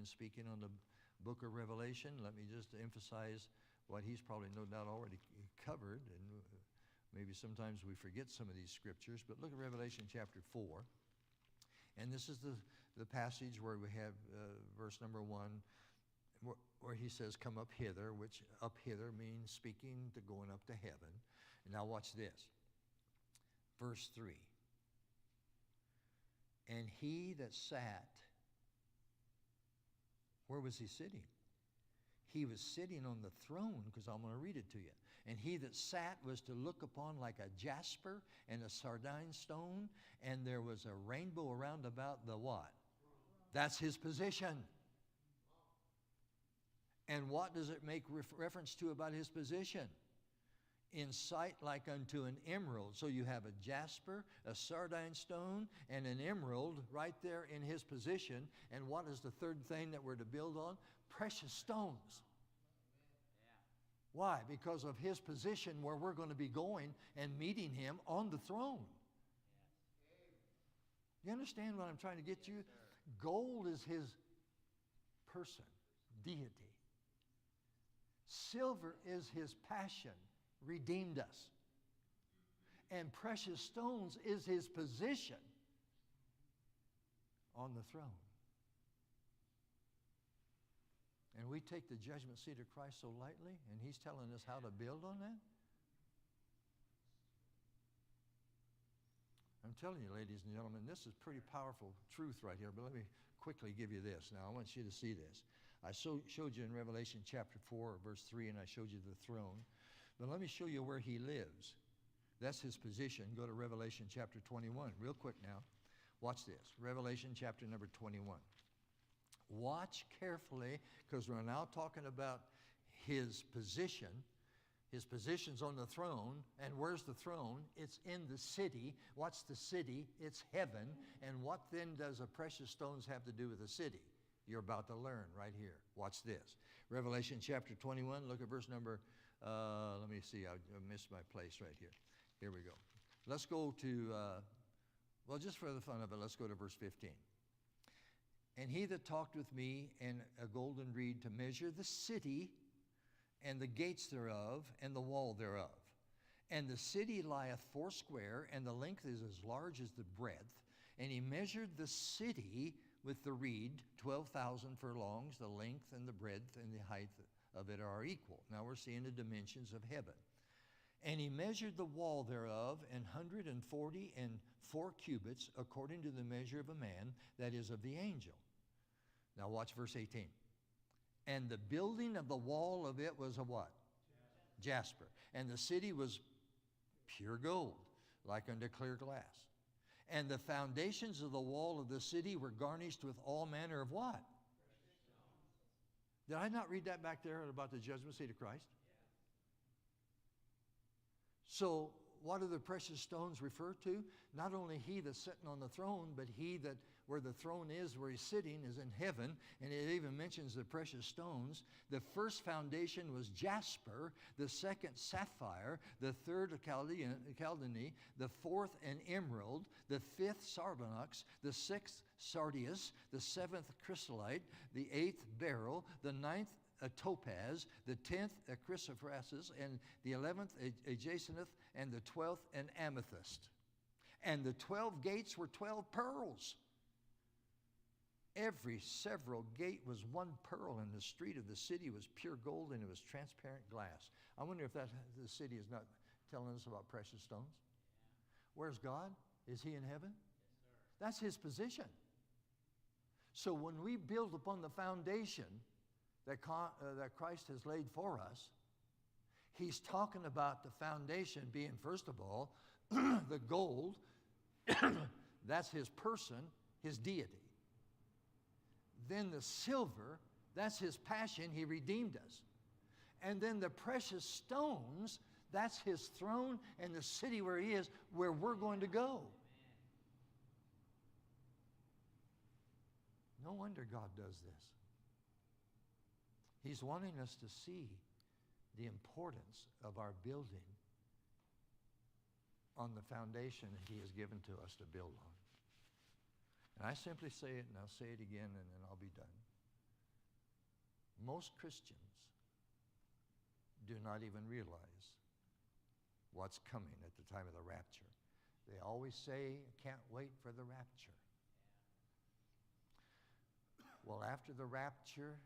been speaking on the book of Revelation. Let me just emphasize what he's probably no doubt already covered, and maybe sometimes we forget some of these scriptures, but look at Revelation chapter 4. And this is the passage where we have verse number 1, where he says, come up hither, which up hither means speaking to going up to heaven. And now watch this. Verse 3. And he that sat, where was he sitting? He was sitting on the throne, because I'm going to read it to you. And he that sat was to look upon like a jasper and a sardine stone, and there was a rainbow around about the what? That's his position. And what does it make reference to about his position? In sight like unto an emerald. So you have a jasper, a sardine stone, and an emerald right there in his position. And what is the third thing that we're to build on? Precious stones. Why? Because of his position where we're going to be going and meeting him on the throne. You understand what I'm trying to get you? Gold is his person, deity. Silver is his passion, redeemed us. And precious stones is his position on the throne. And we take the judgment seat of Christ so lightly, and he's telling us how to build on that. I'm telling you, ladies and gentlemen, this is pretty powerful truth right here, but let me quickly give you this. Now, I want you to see this. I showed you in Revelation chapter 4, verse 3, and I showed you the throne. But let me show you where he lives. That's his position. Go to Revelation chapter 21, real quick now. Watch this. Revelation chapter number 21. Watch carefully, because we're now talking about his position. His position's on the throne. And where's the throne? It's in the city. What's the city? It's heaven. And what then does the precious stones have to do with the city? You're about to learn right here. Watch this. Revelation chapter 21, look at verse number, let me see, I missed my place right here. Here we go. Let's go to, well, just for the fun of it, let's go to verse 15. And he that talked with me in a golden reed to measure the city and the gates thereof and the wall thereof. And the city lieth foursquare, and the length is as large as the breadth. And he measured the city with the reed, 12,000 furlongs. The length and the breadth and the height of it are equal. Now we're seeing the dimensions of heaven. And he measured the wall thereof 144 cubits, according to the measure of a man, that is of the angel. Now watch verse 18. And the building of the wall of it was a what? Jasper. And the city was pure gold, like unto clear glass. And the foundations of the wall of the city were garnished with all manner of what? Did I not read that back there about the judgment seat of Christ? So what do the precious stones refer to? Not only he that's sitting on the throne, but he that where the throne is, where he's sitting, is in heaven. And it even mentions the precious stones. The first foundation was jasper, the second sapphire, the third chalcedony, the fourth an emerald, the fifth sardonyx, the sixth sardius, the seventh chrysolite, the eighth beryl, the ninth a topaz, the 10th a chrysoprasus, and the 11th a jacinth, and the 12th an amethyst. And the 12 gates were 12 pearls. Every several gate was one pearl, and the street of the city was pure gold, and it was transparent glass. I wonder if the city is not telling us about precious stones. Where's God? Is he in heaven? Yes, sir. That's his position. So when we build upon the foundation that Christ has laid for us, he's talking about the foundation being, first of all, the gold. That's his person, his deity. Then the silver, that's his passion, he redeemed us. And then the precious stones, that's his throne and the city where he is, where we're going to go. No wonder God does this. He's wanting us to see the importance of our building on the foundation that he has given to us to build on. And I simply say it, and I'll say it again, and then I'll be done. Most Christians do not even realize what's coming at the time of the rapture. They always say, can't wait for the rapture. Well, after the rapture,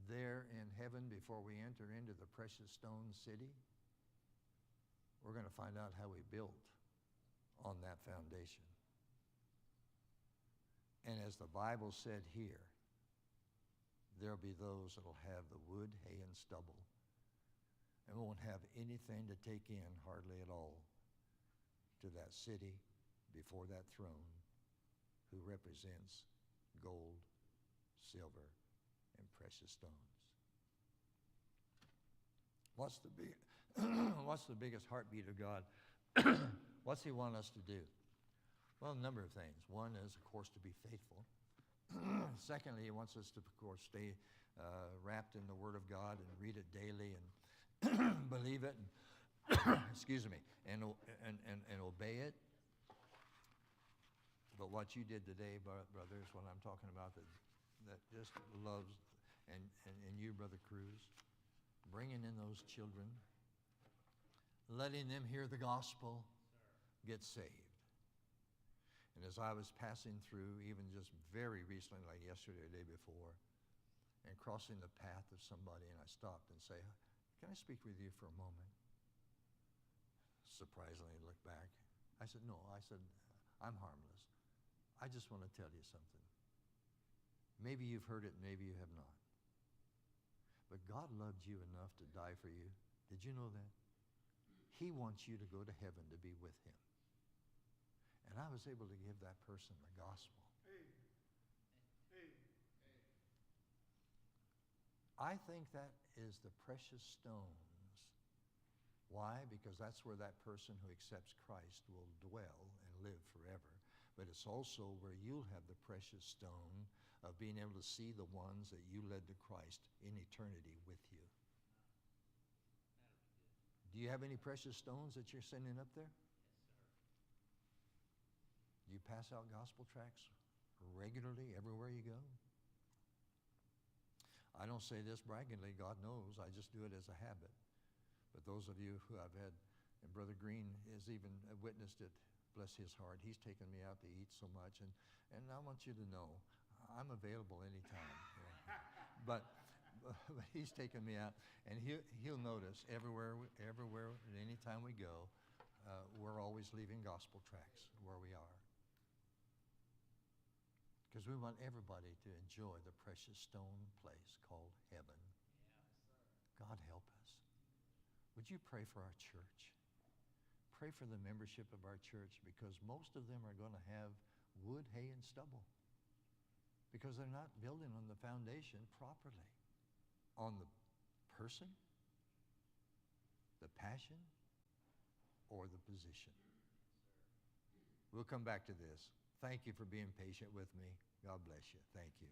there in heaven, before we enter into the precious stone city, we're going to find out how we built on that foundation. And as the Bible said here, there'll be those that'll have the wood, hay, and stubble, and won't have anything to take in hardly at all to that city before that throne, who represents gold, silver, and precious stones. What's the biggest heartbeat of God? What's he want us to do? Well, a number of things. One is, of course, to be faithful. Secondly, he wants us to, of course, stay wrapped in the Word of God and read it daily and believe it, and and obey it. But what you did today, brothers, what I'm talking about, that just loves, and you, Brother Cruz, bringing in those children, letting them hear the gospel, get saved. And as I was passing through, even just very recently, like yesterday or the day before, and crossing the path of somebody, and I stopped and say, can I speak with you for a moment? Surprisingly, I looked back. I said, no. I said, I'm harmless. I just want to tell you something. Maybe you've heard it, maybe you have not. But God loved you enough to die for you. Did you know that? He wants you to go to heaven to be with him. And I was able to give that person the gospel. I think that is the precious stones. Why? Because that's where that person who accepts Christ will dwell and live forever. But it's also where you'll have the precious stone of being able to see the ones that you led to Christ in eternity with you. Do you have any precious stones that you're sending up there? Do you pass out gospel tracts regularly everywhere you go? I don't say this braggingly, God knows, I just do it as a habit. But those of you who I've had, and Brother Green has even witnessed it, bless his heart, he's taken me out to eat so much, and I want you to know, I'm available anytime. But he's taken me out, and he'll notice everywhere, anytime we go, we're always leaving gospel tracts where we are. Because we want everybody to enjoy the precious stone place called heaven. God help us. Would you pray for our church? Pray for the membership of our church, because most of them are going to have wood, hay, and stubble. Because they're not building on the foundation properly. On the person, the passion, or the position. We'll come back to this. Thank you for being patient with me. God bless you. Thank you.